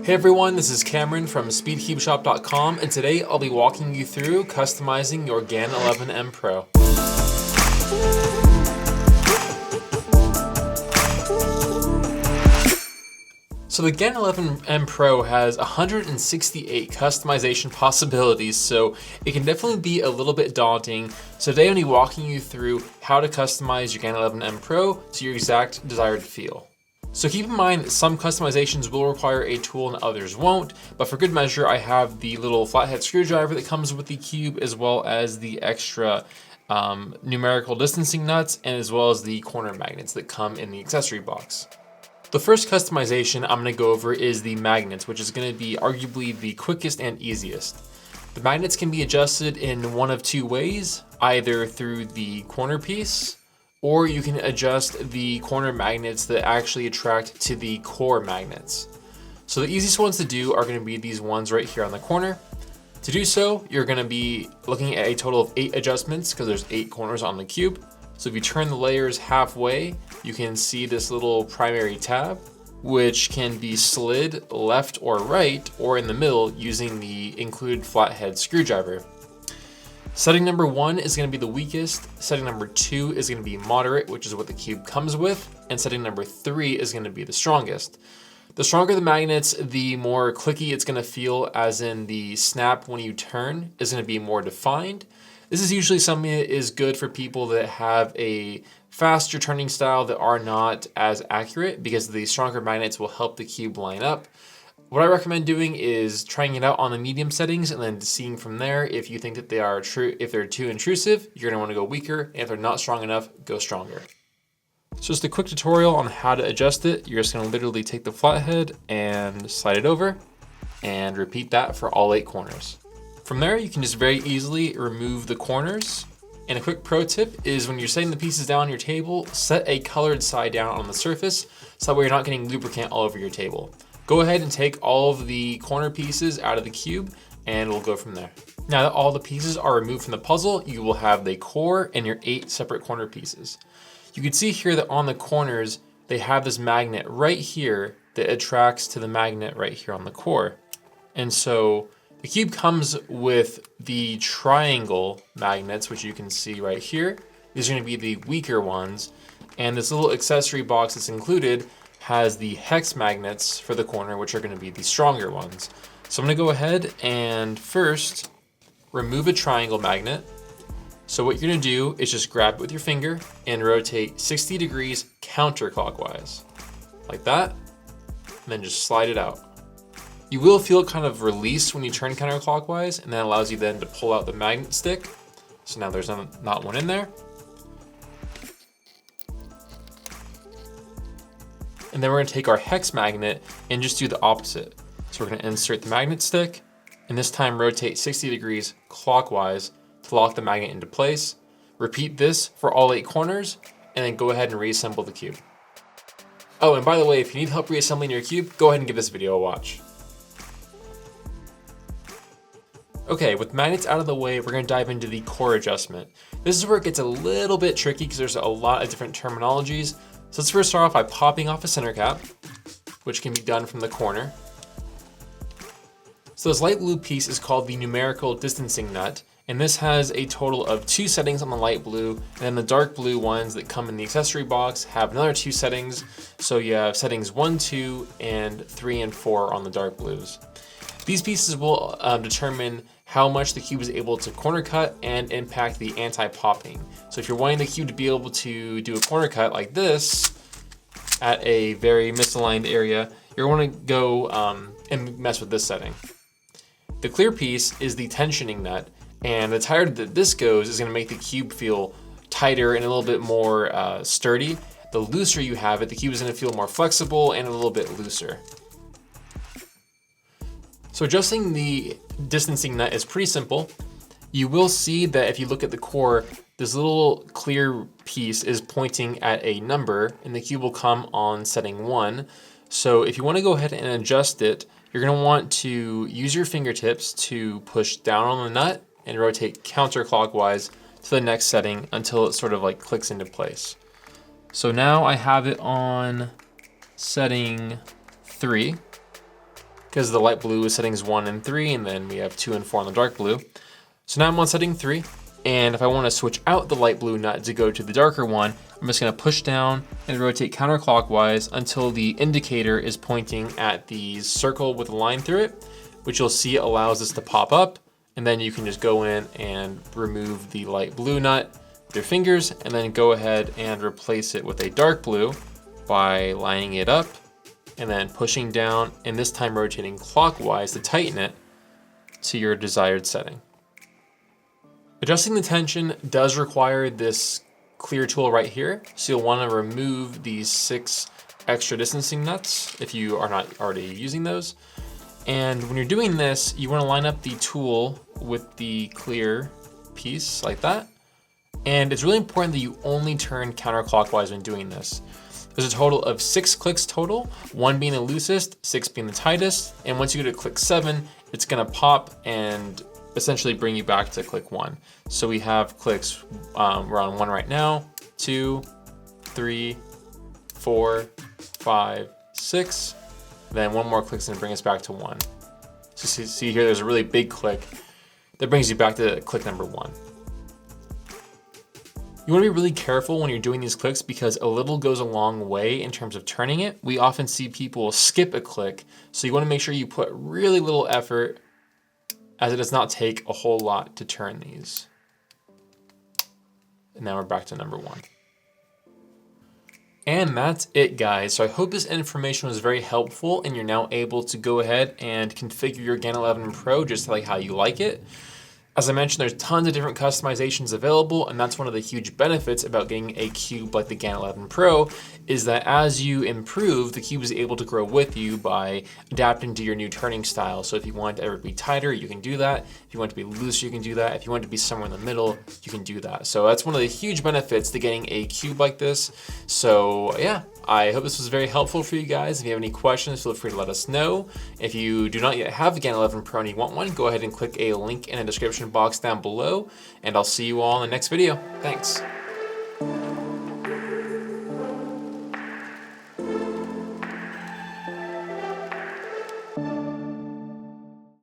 Hey everyone, this is Cameron from SpeedCubeShop.com, and today I'll be walking you through customizing your GAN 11M Pro. So the GAN 11M Pro has 168 customization possibilities, so it can definitely be a little bit daunting. So today I'll be walking you through how to customize your GAN 11M Pro to your exact desired feel. So keep in mind that some customizations will require a tool and others won't, but for good measure, I have the little flathead screwdriver that comes with the cube, as well as the extra numerical distancing nuts, and as well as the corner magnets that come in the accessory box. The first customization I'm going to go over is the magnets, which is going to be arguably the quickest and easiest. The magnets can be adjusted in one of two ways, either through the corner piece, or you can adjust the corner magnets that actually attract to the core magnets. So the easiest ones to do are going to be these ones right here on the corner. To do so, you're going to be looking at a total of 8 adjustments because there's 8 corners on the cube. So if you turn the layers halfway, you can see this little primary tab, which can be slid left or right or in the middle using the included flathead screwdriver. Setting number 1 is going to be the weakest, setting number 2 is going to be moderate, which is what the cube comes with, and setting number 3 is going to be the strongest. The stronger the magnets, the more clicky it's going to feel, as in the snap when you turn is going to be more defined. This is usually something that is good for people that have a faster turning style that are not as accurate, because the stronger magnets will help the cube line up. What I recommend doing is trying it out on the medium settings and then seeing from there if you think that they are if they're too intrusive, you're gonna wanna go weaker, and if they're not strong enough, go stronger. So just a quick tutorial on how to adjust it. You're just gonna literally take the flathead and slide it over and repeat that for all 8 corners. From there, you can just very easily remove the corners. And a quick pro tip is when you're setting the pieces down on your table, set a colored side down on the surface so that way you're not getting lubricant all over your table. Go ahead and take all of the corner pieces out of the cube and we'll go from there. Now that all the pieces are removed from the puzzle, you will have the core and your 8 separate corner pieces. You can see here that on the corners, they have this magnet right here that attracts to the magnet right here on the core. And so the cube comes with the triangle magnets, which you can see right here. These are going to be the weaker ones. And this little accessory box that's included has the hex magnets for the corner, which are going to be the stronger ones. So I'm going to go ahead and first remove a triangle magnet. So what you're going to do is just grab it with your finger and rotate 60 degrees counterclockwise, like that, and then just slide it out. You will feel it kind of release when you turn counterclockwise, and that allows you then to pull out the magnet stick. So now there's not one in there. And then we're going to take our hex magnet and just do the opposite. So we're going to insert the magnet stick, and this time rotate 60 degrees clockwise to lock the magnet into place. Repeat this for all 8 corners, and then go ahead and reassemble the cube. Oh, and by the way, if you need help reassembling your cube, go ahead and give this video a watch. Okay, with magnets out of the way, we're going to dive into the core adjustment. This is where it gets a little bit tricky because there's a lot of different terminologies. So let's first start off by popping off a center cap, which can be done from the corner. So this light blue piece is called the numerical distancing nut, and this has a total of 2 settings on the light blue, and then the dark blue ones that come in the accessory box have another 2 settings. So you have settings 1, 2, and 3 and 4 on the dark blues. These pieces will determine how much the cube is able to corner cut and impact the anti-popping. So if you're wanting the cube to be able to do a corner cut like this at a very misaligned area, you're going to go and mess with this setting. The clear piece is the tensioning nut, and the tighter that this goes is going to make the cube feel tighter and a little bit more sturdy. The looser you have it, the cube is going to feel more flexible and a little bit looser. So adjusting the distancing nut is pretty simple. You will see that if you look at the core, this little clear piece is pointing at a number, and the cube will come on setting 1. So if you want to go ahead and adjust it, you're going to want to use your fingertips to push down on the nut and rotate counterclockwise to the next setting until it sort of like clicks into place. So now I have it on setting 3. because the light blue is settings 1 and 3, and then we have 2 and 4 on the dark blue. So now I'm on setting 3, and if I want to switch out the light blue nut to go to the darker one, I'm just going to push down and rotate counterclockwise until the indicator is pointing at the circle with a line through it, which you'll see allows this to pop up, and then you can just go in and remove the light blue nut with your fingers, and then go ahead and replace it with a dark blue by lining it up and then pushing down, and this time rotating clockwise to tighten it to your desired setting. Adjusting the tension does require this clear tool right here, so you'll want to remove these 6 extra distancing nuts if you are not already using those. And when you're doing this, you want to line up the tool with the clear piece like that. And it's really important that you only turn counterclockwise when doing this. There's a total of 6 clicks total, 1 being the loosest, 6 being the tightest. And once you go to click 7, it's going to pop and essentially bring you back to click 1. So we have clicks, we're on 1 right now, 2, 3, 4, 5, 6. Then 1 more click's gonna bring us back to 1. So see here, there's a really big click that brings you back to click number 1. You wanna be really careful when you're doing these clicks because a little goes a long way in terms of turning it. We often see people skip a click, so you wanna make sure you put really little effort, as it does not take a whole lot to turn these. And now we're back to number 1. And that's it, guys. So I hope this information was very helpful and you're now able to go ahead and configure your GAN 11 Pro just like how you like it. As I mentioned, there's tons of different customizations available, and that's one of the huge benefits about getting a cube like the GAN 11 Pro, is that as you improve, the cube is able to grow with you by adapting to your new turning style. So if you want it to ever be tighter, you can do that. If you want it to be looser, you can do that. If you want it to be somewhere in the middle, you can do that. So that's one of the huge benefits to getting a cube like this. So yeah, I hope this was very helpful for you guys. If you have any questions, feel free to let us know. If you do not yet have a GAN 11 Pro and you want one, go ahead and click a link in the description box down below, and I'll see you all in the next video. Thanks.